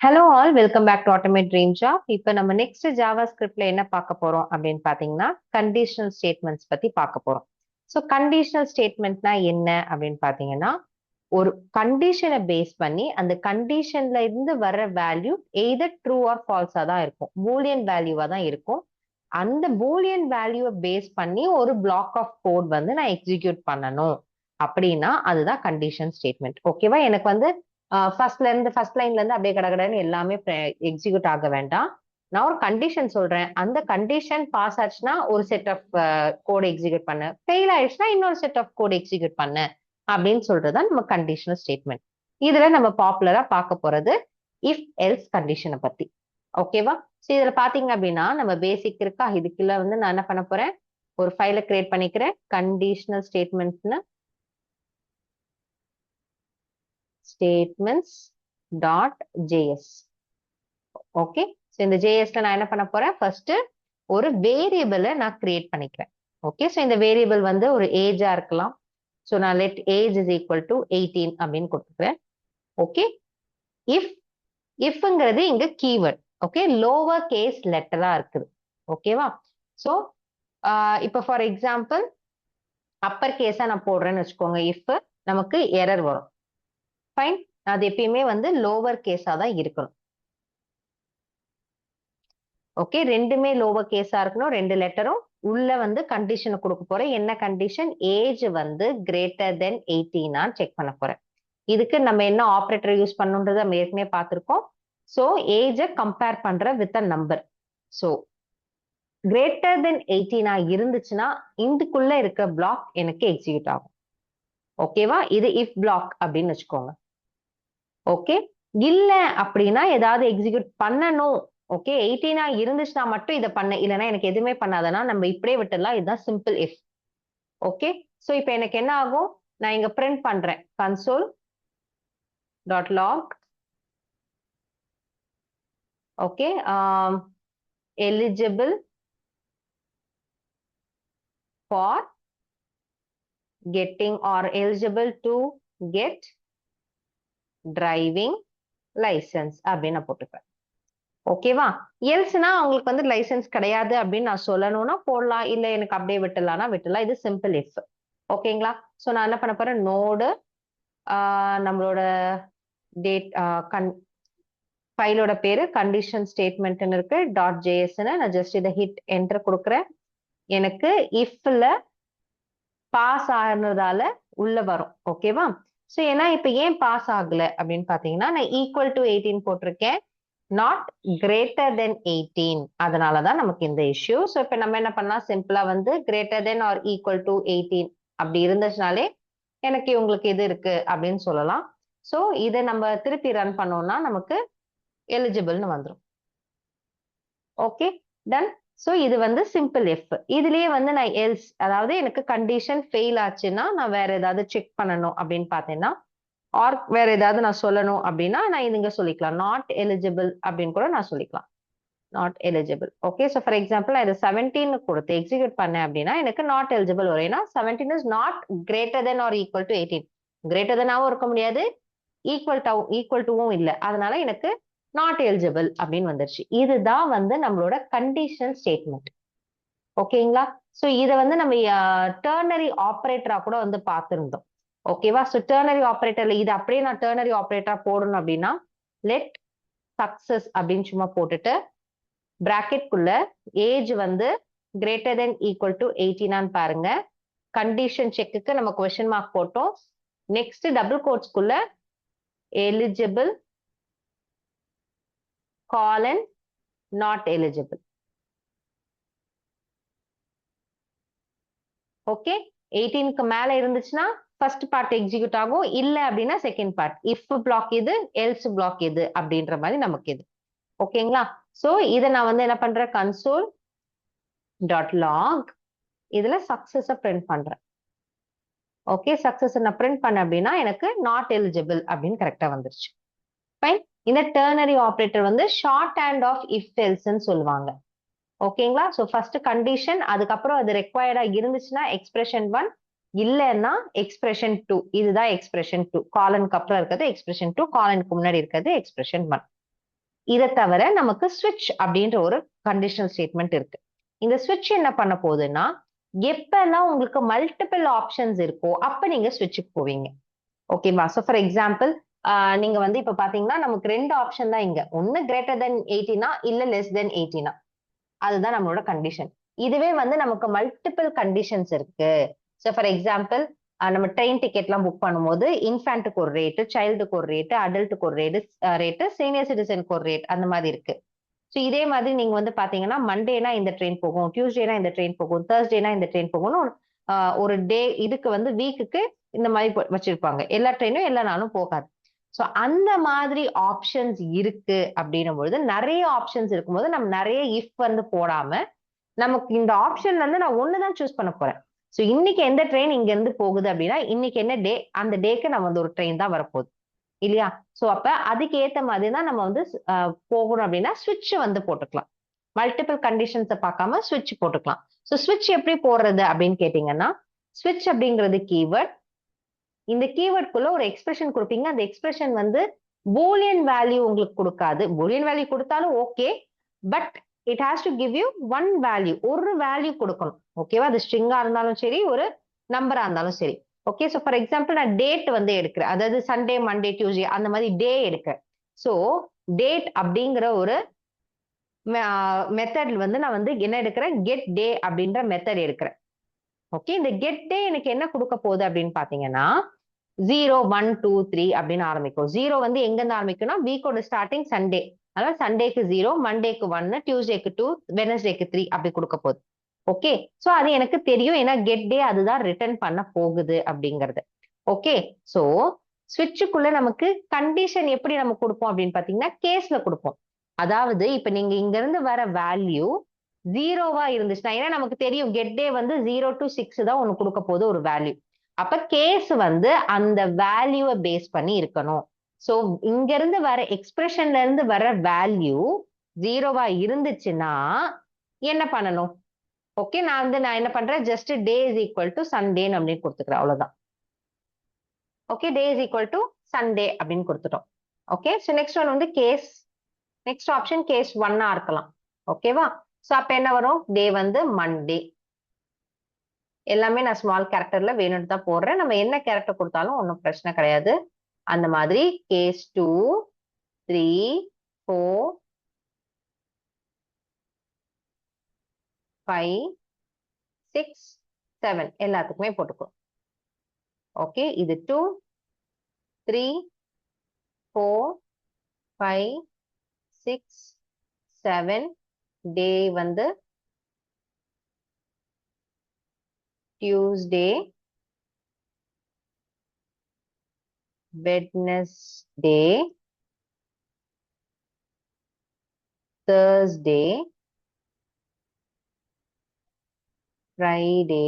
Hello all welcome back to automate dream job. இப்போ நம்ம next Java ஸ்கிரிப்ட்ல என்ன பார்க்க போறோம் அப்படின்னு பார்த்தீங்கன்னா கண்டிஷனல் ஸ்டேட்மெண்ட்ஸ் பத்தி பார்க்க போறோம். ஸோ கண்டிஷனல் ஸ்டேட்மெண்ட்னா என்ன அப்படின்னு பார்த்தீங்கன்னா ஒரு கண்டிஷனை பேஸ் பண்ணி அந்த கண்டிஷன்ல இருந்து வர்ற வேல்யூ எய்தர் ட்ரூ ஆர் ஃபால்ஸா தான் இருக்கும், பூலியன் வேல்யூவா தான் இருக்கும். அந்த பூலியன் வேல்யூவை பேஸ் பண்ணி ஒரு பிளாக் ஆஃப் கோட் வந்து நான் எக்ஸிக்யூட் பண்ணணும் அப்படின்னா அதுதான் கண்டிஷன் ஸ்டேட்மெண்ட். ஓகேவா? எனக்கு வந்து ஃபர்ஸ்ட் லைன்ல இருந்து அப்படியே கடகடன்னு எல்லாமே எக்ஸிக்யூட் ஆக வேண்டாம். நான் ஒரு கண்டிஷன் சொல்றேன், அந்த கண்டிஷன் பாஸ் ஆச்சுன்னா ஒரு செட் ஆஃப் கோட் எக்ஸிக்யூட் பண்ண, ஃபெயில் ஆயிடுச்சுன்னா இன்னொரு செட் ஆஃப் கோட் எக்ஸிக்யூட் பண்ண அப்படின்னு சொல்றதுதான் நம்ம கண்டிஷனல் ஸ்டேட்மெண்ட். இதுல நம்ம பாப்புலரா பார்க்க போறது இஃப் எல்ஸ் கண்டிஷனை பத்தி. ஓகேவா? ஸோ இதுல பாத்தீங்க அப்படின்னா நம்ம பேசிக் இருக்கா, இதுக்குள்ள வந்து நான் என்ன பண்ண போறேன், ஒரு ஃபைலை கிரியேட் பண்ணிக்கிறேன். Conditional ஸ்டேட்மெண்ட்ஸ்னு statements.js. ஓகே, ஸோ இந்த ஜேஎஸ்ல நான் என்ன பண்ண போறேன், ஃபர்ஸ்ட் ஒரு வேரியபிளை நான் கிரியேட் பண்ணிக்கிறேன். ஓகே, ஸோ இந்த வேரியபிள் வந்து ஒரு ஏஜா இருக்கலாம். ஸோ நான் let age is equal to 18 அப்படின்னு கொடுத்துக்கிறேன். ஓகே, இஃப்ங்கிறது இங்க கீவேர்ட். ஓகே, லோவர் கேஸ் லெட்டரா இருக்குது. ஓகேவா? ஸோ இப்போ ஃபார் எக்ஸாம்பிள் அப்பர் கேஸா நான் போடுறேன்னு வச்சுக்கோங்க, இஃப் நமக்கு எரர் வரும். ஃபைன், அது எப்பயுமே வந்து லோவர் கேஸா தான் இருக்கணும். ஓகே, ரெண்டுமே லோவர் கேஸா இருக்கணும். ரெண்டு லெட்டரும் உள்ள வந்து கண்டிஷனை கொடுக்க போறேன். என்ன கண்டிஷன்? ஏஜ் வந்து கிரேட்டர் தென் 18 செக் பண்ண போறேன். இதுக்கு நம்ம என்ன ஆப்ரேட்டர் யூஸ் பண்ணுன்றது நம்ம ஏற்கனவே பார்த்திருக்கோம். ஸோ ஏஜை கம்பேர் பண்ற with a number. So greater than 18 இருந்துச்சுன்னா இதுக்குள்ள இருக்க பிளாக் எனக்கு எக்ஸிக்யூட் ஆகும். ஓகேவா? இது இஃப் பிளாக் அப்படின்னு வச்சுக்கோங்க. ஓகே, இல்ல அப்படின்னா ஏதாவது எக்ஸிக்யூட் பண்ணணும். ஓகே, 18 இருந்துச்சுன்னா மட்டும் இதை பண்ண, இல்லைன்னா எனக்கு எதுவுமே பண்ணாதனா நம்ம இப்படியே விட்டுடலாம். இதுதான் சிம்பிள் இஃப். ஓகே, ஸோ இப்போ எனக்கு என்ன ஆகும், நான் இங்க பிரிண்ட் பண்றேன் console.log. Okay, eligible for getting or eligible to get driving license அப்படின்னு நான் போட்டுப்பேன். ஓகேவா? எல்ஸ்னா அவங்களுக்கு வந்து லைசன்ஸ் கிடையாது அப்படின்னு நான் சொல்லணும்னா போடலாம், இல்ல எனக்கு அப்படியே விட்டுலாம்னா விட்டுலாம். இது சிம்பிள் இஃப். ஓகேங்களா? ஸோ நான் என்ன பண்ண போறேன், நோடு நம்மளோட டேட் ஃபைலோட பேரு கண்டிஷன் ஸ்டேட்மெண்ட்னு இருக்கு, .js. நான் ஜஸ்ட் இதை ஹிட் என்டர் கொடுக்குறேன். எனக்கு இஃப்ல பாஸ் ஆனதால உள்ள வரும். ஓகேவா? ஸோ ஏன்னா இப்ப ஏன் பாஸ் ஆகல அப்படின்னு பாத்தீங்கன்னா நான் ஈக்குவல் டு 18 போட்டிருக்கேன், நாட் கிரேட்டர் தென் 18. அதனாலதான் நமக்கு இந்த இஷ்யூ. ஸோ இப்ப நம்ம என்ன பண்ணலாம், சிம்பிளா வந்து greater than or equal to 18 அப்படி இருந்துச்சுனாலே எனக்கு உங்களுக்கு இது இருக்கு அப்படின்னு சொல்லலாம். ஸோ இதை நம்ம திருப்பி ரன் பண்ணோம்னா நமக்கு எலிஜிபிள்னு வந்துடும். Okay, ton. ஸோ இது வந்து சிம்பிள் எஃப். இதுலயே வந்து நான் எல்ஸ், அதாவது எனக்கு கண்டிஷன் ஃபெயில் ஆச்சுன்னா நான் வேற ஏதாவது செக் பண்ணணும் அப்படின்னு பார்த்தேன்னா, ஆர் வேற ஏதாவது நான் சொல்லணும் அப்படின்னா நான் இது இங்க சொல்லிக்கலாம், நாட் எலிஜிபிள் அப்படின்னு கூட நான் சொல்லிக்கலாம். Not eligible. Okay, so for example நான் இதை 17 கொடுத்து எக்ஸிக்யூட் பண்ணேன் அப்படின்னா எனக்கு நாட் எலிஜிபிள் வரும். ஏன்னா 17 is not greater than or equal to 18. Greater தென்னாவும் இருக்க முடியாது, ஈக்குவல் டுவும் இல்லை. அதனால எனக்கு நாட் எலிஜிபிள் அப்படின்னு வந்துருச்சு. இதுதான் வந்து நம்மளோட கண்டிஷன் ஸ்டேட்மெண்ட். ஓகேங்களா? ஸோ இதை வந்து நம்ம டெர்னரி ஆப்ரேட்டரா கூட வந்து பார்த்திருந்தோம். ஓகேவா? ஸோ டெர்னரி ஆப்ரேட்டர்ல இது அப்படியே நான் டெர்னரி ஆப்ரேட்டரா போடணும் அப்படின்னா லெட் சக்சஸ் அப்படின்னு சும்மா போட்டுட்டு பிராக்கெட்குள்ள ஏஜ் வந்து கிரேட்டர் தென் ஈக்குவல் டு 18 பாருங்க. கண்டிஷன் செக்குக்கு நம்ம கொஸ்டின் மார்க் போட்டோம். நெக்ஸ்ட் டபுள் கோட்ஸ்குள்ள eligible colon not eligible. Okay, 18க்கு மேல இருந்துச்சுன்னா ஃபர்ஸ்ட் பார்ட் எக்ஸிக்யூட் ஆகும், இல்ல அப்படின்னா செகண்ட் பார்ட். இஃப் பிளாக் இது, எல்ஸ் பிளாக் இது அப்படின்ற மாதிரி நமக்கு இது. ஓகேங்களா? சோ இதை நான் வந்து என்ன பண்றேன், console.log இதுல சக்சஸ் பிரிண்ட் பண்றேன். ஓகே, சக்சஸ் நான் பிரிண்ட் பண்ண அப்படின்னா எனக்கு நாட் எலிஜிபிள் அப்படின்னு கரெக்டா வந்துருச்சு. ஃபைன். இந்த டெர்னரி ஆப்ரேட்டர் வந்து ஷார்ட் ஹேண்ட் ஆஃப் இஃப் எல்ஸ்ன்னு சொல்லுவாங்க. ஓகேங்களா? ஸோ ஃபர்ஸ்ட் கண்டிஷன், அதுக்கப்புறம் அது ரெக்வயர்டா இருந்துச்சுன்னா எக்ஸ்பிரஷன் 1, இல்லைன்னா எக்ஸ்பிரஷன் 2. இதுதான் எக்ஸ்பிரஷன் 2. காலனுக்கு அப்புறம் இருக்கிறது எக்ஸ்பிரஷன் 2, காலனுக்கு முன்னாடி இருக்கிறது எக்ஸ்பிரஷன் 1. இதை தவிர நமக்கு ஸ்விட்ச் அப்படின்ற ஒரு கண்டிஷனல் ஸ்டேட்மெண்ட் இருக்கு. இந்த ஸ்விட்ச் என்ன பண்ண போகுதுன்னா, எப்பெல்லாம் உங்களுக்கு மல்டிபிள் ஆப்ஷன்ஸ் இருக்கோ அப்ப நீங்க ஸ்விட்சுக்கு போவீங்க. ஓகேவா? சோ ஃபார் எக்ஸாம்பிள் நீங்க வந்து இப்ப பாத்தீங்கன்னா நமக்கு 2 ஆப்ஷன் தான் இங்க. ஒன்னு கிரேட்டர் தென் 18 இல்ல லெஸ் தென் 18. அதுதான் நம்மளோட கண்டிஷன். இதுவே வந்து நமக்கு மல்டிபிள் கண்டிஷன்ஸ் இருக்கு. சோ ஃபார் எக்ஸாம்பிள் நம்ம ட்ரெயின் டிக்கெட்லாம் புக் பண்ணும்போது இன்ஃபேண்ட்டுக்கு ஒரு ரேட்டு, சைல்டுக்கு ஒரு ரேட்டு, அடல்ட்டுக்கு ஒரு ரேட்டு, சீனியர் சிட்டிசனுக்கு ஒரு ரேட் அந்த மாதிரி இருக்கு. ஸோ இதே மாதிரி நீங்க வந்து பாத்தீங்கன்னா மண்டேனா இந்த ட்ரெயின் போகும், டியூஸ்டேனா இந்த ட்ரெயின் போகும், தேர்ஸ்டேனா இந்த ட்ரெயின் போகும்னு ஒரு டே இதுக்கு வந்து வீக்குக்கு இந்த மாதிரி வச்சிருப்பாங்க. எல்லா ட்ரெயினும் எல்லா நாளும் போகாது. ஸோ அந்த மாதிரி ஆப்ஷன்ஸ் இருக்கு அப்படின்னும் பொழுது நிறைய ஆப்ஷன்ஸ் இருக்கும்போது நம்ம நிறைய இஃப் வந்து போடாம நமக்கு இந்த ஆப்ஷன்ல இருந்து நான் ஒண்ணுதான் சூஸ் பண்ண போறேன். ஸோ இன்னைக்கு எந்த ட்ரெயின் இங்க இருந்து போகுது அப்படின்னா இன்னைக்கு என்ன டே, அந்த டேக்கு நம்ம வந்து ஒரு ட்ரெயின் தான் வரப்போகுது இல்லையா? சோ அப்ப அதுக்கு ஏத்த மாதிரி தான் நம்ம வந்து போகணும் அப்படின்னா ஸ்விட்ச் வந்து போட்டுக்கலாம். மல்டிபிள் கண்டிஷன்ஸை பார்க்காம ஸ்விட்ச் போட்டுக்கலாம். ஸோ ஸ்விட்ச் எப்படி போடுறது அப்படின்னு கேட்டீங்கன்னா, ஸ்விட்ச் அப்படிங்கிறது கீவேர்ட். இந்த கீவேர்டுக்குள்ள ஒரு எக்ஸ்பிரஷன் கொடுப்பீங்க. அந்த எக்ஸ்பிரஷன் வந்து பூலியன் வேல்யூ உங்களுக்கு கொடுக்காது. பூலியன் வேல்யூ கொடுத்தாலும் okay, but it has to give you one value, ஒரு வேல்யூ கொடுக்கணும். ஓகேவா? அது ஸ்ட்ரிங்கா இருந்தாலும் சரி, ஒரு நம்பரா இருந்தாலும் சரி. ஓகே, ஸோ ஃபார் எக்ஸாம்பிள் நான் டேட் வந்து எடுக்கிறேன். அதாவது சண்டே, மண்டே, டியூஸ்டே அந்த மாதிரி டே எடுக்கிறேன். ஸோ டேட் அப்படிங்கிற ஒரு மெத்தட்ல வந்து நான் வந்து என்ன எடுக்கிறேன், கெட் டே அப்படின்ற மெத்தட் எடுக்கிறேன். ஓகே, இந்த கெட் டே எனக்கு என்ன கொடுக்க போகுது அப்படின்னு பாத்தீங்கன்னா 0, 1, 2, 3 அப்படின்னு ஆரம்பிக்கும். 0 வந்து எங்க இருந்து ஆரம்பிக்கும்னா வீக்கோட ஸ்டார்டிங் சண்டே. அதாவது சண்டேக்கு 0, மண்டேக்கு 1, டியூஸ்டேக்கு 2, வெனஸ்டேக்கு 3 அப்படி கொடுக்க போகுது. ஓகே, சோ அது எனக்கு தெரியும். ஏன்னா கெட் டே அதுதான் ரிட்டர்ன் பண்ண போகுது அப்படிங்கிறது. ஓகே, சோ ஸ்விட்சுக்குள்ள நமக்கு கண்டிஷன் எப்படி நம்ம கொடுப்போம் அப்படின்னு பாத்தீங்கன்னா கேஸ்ல கொடுப்போம். அதாவது இப்ப நீங்க இங்க இருந்து வர வேல்யூ 0வா இருந்துச்சுன்னா, ஏன்னா நமக்கு தெரியும் கெட் டே வந்து 0 to 6 தான் ஒண்ணு கொடுக்க போகுது ஒரு வேல்யூ. அப்ப கேஸ் வந்து அந்த வேல்யூவை பேஸ் பண்ணி இருக்கணும். சோ இங்க இருந்து வர எக்ஸ்பிரஷன்ல இருந்து வர வேல்யூ 0வா இருந்துச்சுன்னா என்ன பண்ணணும்? ஓகே, நான் என்ன பண்றேன், just day is equal to Sunday அப்படின்னு கொடுத்துக்கிறேன். அவ்வளவுதான். Okay, day is equal to Sunday அப்படின்னு கொடுத்துட்டோம். ஓகே, சோ நெக்ஸ்ட் ஒன் வந்து கேஸ். நெக்ஸ்ட் ஆப்ஷன் கேஸ் 1 இருக்கலாம். ஓகேவா? சோ அப்ப என்ன வரும், டே வந்து மண்டே. எல்லாமே நான் ஸ்மால் கேரக்டர்ல வேணும்னு தான் போடுறேன். நம்ம என்ன கேரக்டர் கொடுத்தாலும் ஒன்றும் பிரச்சனை கிடையாது. அந்த மாதிரி கேஸ் 2, 3, 4, 5, 6, 7 எல்லாத்துக்குமே போட்டுக்கிறோம். ஓகே, இது 2, 3, 4, 5, 6, 7 டே வந்து Tuesday, Wednesday, Thursday, Friday,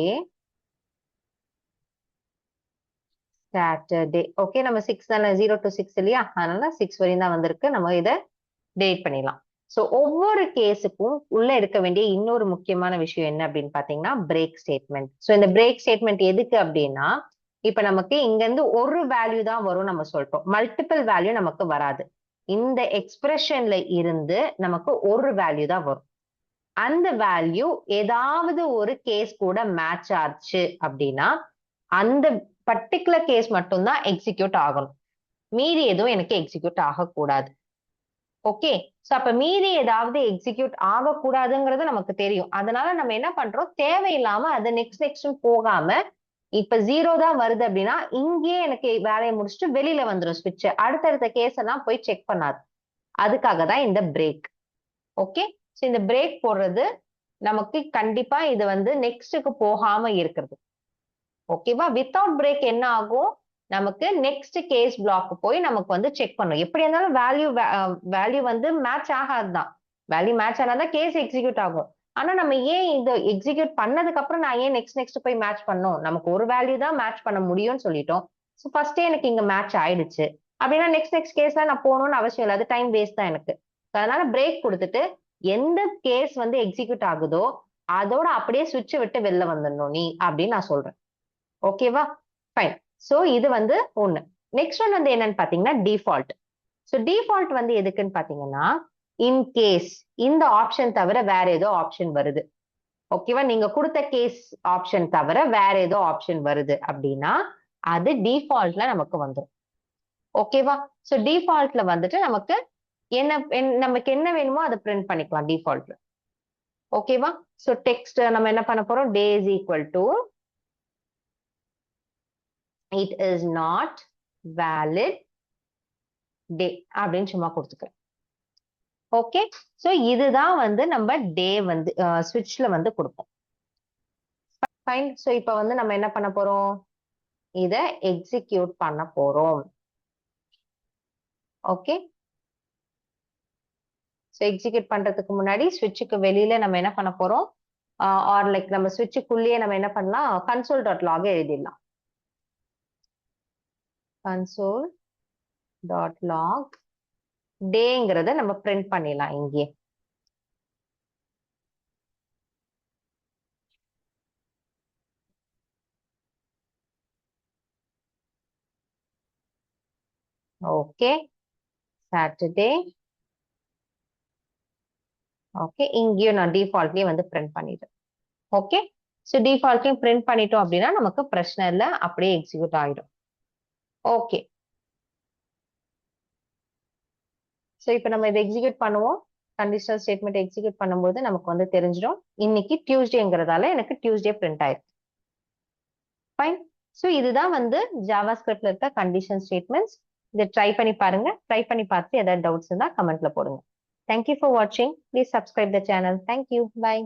Saturday. Okay, நம்ம 6 தானே, 0 to 6 இல்லையா? அதனால 6 வரையும் தான் வந்திருக்கு. நம்ம இதை டேட் பண்ணிடலாம். சோ ஒவ்வொரு கேஸுக்கும் உள்ள இருக்க வேண்டிய இன்னொரு முக்கியமான விஷயம் என்ன அப்படின்னு பாத்தீங்கன்னா பிரேக் ஸ்டேட்மெண்ட். சோ இந்த பிரேக் ஸ்டேட்மெண்ட் எதுக்கு அப்படின்னா, இப்ப நமக்கு இங்க இருந்து ஒரு வேல்யூ தான் வரும் நம்ம சொல்லிட்டோம். மல்டிபிள் வேல்யூ நமக்கு வராது. இந்த எக்ஸ்பிரஷன்ல இருந்து நமக்கு ஒரு வேல்யூ தான் வரும். அந்த வேல்யூ ஏதாவது ஒரு கேஸ் கூட மேட்ச் ஆச்சு அப்படின்னா அந்த பர்டிகுலர் கேஸ் மட்டும்தான் எக்ஸிக்யூட் ஆகணும். மீதி எதுவும் எனக்கு எக்ஸிக்யூட் ஆகக்கூடாது. ஓகே, சோ அப்ப மீதி ஏதாவது எக்ஸிக்யூட் ஆகக்கூடாதுங்கிறது நமக்கு தெரியும். அதனால நம்ம என்ன பண்றோம், தேவையில்லாம அது நெக்ஸ்ட் போகாம இப்ப 0 தான் வருது அப்படின்னா இங்கேயே எனக்கு வேலையை முடிச்சுட்டு வெளியில வந்துடும் ஸ்விட்ச். அடுத்தடுத்த கேஸ் எல்லாம் போய் செக் பண்ணாது. அதுக்காக தான் இந்த பிரேக். ஓகே, சோ இந்த பிரேக் போடுறது நமக்கு கண்டிப்பா இது வந்து நெக்ஸ்ட்டுக்கு போகாம இருக்கிறது. ஓகேவா? வித்தவுட் பிரேக் என்ன ஆகும், நமக்கு நெக்ஸ்ட் கேஸ் பிளாக் போய் நமக்கு வந்து செக் பண்ணும். எப்படி இருந்தாலும் வேல்யூ வந்து மேட்ச் ஆகாதுதான். வேல்யூ மேட்ச் ஆனாதான் கேஸ் எக்ஸிக்யூட் ஆகும். ஆனா நம்ம ஏன் இது எக்ஸிக்யூட் பண்ணதுக்கு அப்புறம் நான் ஏன் நெக்ஸ்ட் போய் மேட்ச் பண்ணும், நமக்கு ஒரு வேல்யூ தான் மேட்ச் பண்ண முடியும்னு சொல்லிட்டோம். ஸோ ஃபர்ஸ்டே எனக்கு இங்க மேட்ச் ஆயிடுச்சு அப்படின்னா நெக்ஸ்ட் கேஸ்ல நான் போகணும்னு அவசியம் இல்லை. அது டைம் வேஸ்ட் தான் எனக்கு. அதனால பிரேக் கொடுத்துட்டு எந்த கேஸ் வந்து எக்ஸிக்யூட் ஆகுதோ அதோட அப்படியே சுவிட்ச் விட்டு வெளில வந்துடணும் நீ அப்படின்னு நான் சொல்றேன். ஓகேவா? ஃபைன். சோ இது வந்து ஒண்ணு. நெக்ஸ்ட் ஒன் வந்து என்னன்னு பாத்தீங்கன்னா டிஃபால்ட். ஸோ டிஃபால்ட் வந்து எதுக்குன்னு பாத்தீங்கன்னா இன்கேஸ் இந்த ஆப்ஷன் தவிர வேற ஏதோ ஆப்ஷன் வருது, ஓகேவா, நீங்க கொடுத்த கேஸ் ஆப்ஷன் தவிர வேற ஏதோ ஆப்ஷன் வருது அப்படின்னா அது டிஃபால்ட்ல நமக்கு வந்துடும். ஓகேவா, ஸோ டிஃபால்ட்ல வந்துட்டு நமக்கு நமக்கு என்ன வேணுமோ அதை பிரிண்ட் பண்ணிக்கலாம் டிஃபால்ட்ல. ஓகேவா, ஸோ டெக்ஸ்ட் நம்ம என்ன பண்ண போறோம், day is equal to it is not valid day அப்படின்னு சும்மா கொடுத்துக்கிறேன். ஓகே, ஸோ இதுதான் வந்து நம்ம டே வந்து ஸ்விட்ச்ல வந்து கொடுப்போம். ஃபைன், ஸோ இப்போ வந்து நம்ம என்ன பண்ண போறோம், இதை எக்ஸிக்யூட் பண்ண போறோம். ஓகே, ஸோ எக்ஸிக்யூட் பண்றதுக்கு முன்னாடி ஸ்விட்சுக்கு வெளியில நம்ம என்ன பண்ண போறோம், ஆர் லைக் நம்ம ஸ்விட்சுக்குள்ளேயே நம்ம என்ன பண்ணலாம், console.log எழுதிடலாம். console.log டேங்கிறத நம்ம பிரிண்ட் பண்ணிடலாம் இங்கே. Okay, Saturday. ஓகே, இங்கேயும் நான் டிஃபால்ட்லயே வந்து பிரிண்ட் பண்ணிடுறேன். ஓகே, ஸோ டிஃபால்ட்லயும் பிரிண்ட் பண்ணிட்டோம் அப்படின்னா நமக்கு பிரச்சனை இல்லை, அப்படியே எக்ஸிக்யூட் ஆகிடும். ஓகே, ஸோ இப்போ நம்ம இதை எக்ஸிக்யூட் பண்ணுவோம். கண்டிஷனல் ஸ்டேட்மெண்ட் எக்ஸிக்யூட் பண்ணும்போது நமக்கு வந்து தெரிஞ்சிடும் இன்னைக்கு டியூஸ்டேங்கிறதால எனக்கு டியூஸ்டே பிரிண்ட் ஆயிருக்கு. ஃபைன், ஸோ இதுதான் வந்து ஜாவா ஸ்கிரிப்ட்ல இருக்க கண்டிஷன் ஸ்டேட்மெண்ட்ஸ். இதை ட்ரை பண்ணி பாருங்க. ட்ரை பண்ணி பார்த்து ஏதாவது டவுட்ஸ் இருந்தால் கமெண்ட்ல போடுங்க. தேங்க்யூ ஃபார் வாட்சிங். Please subscribe the channel. Thank you. By.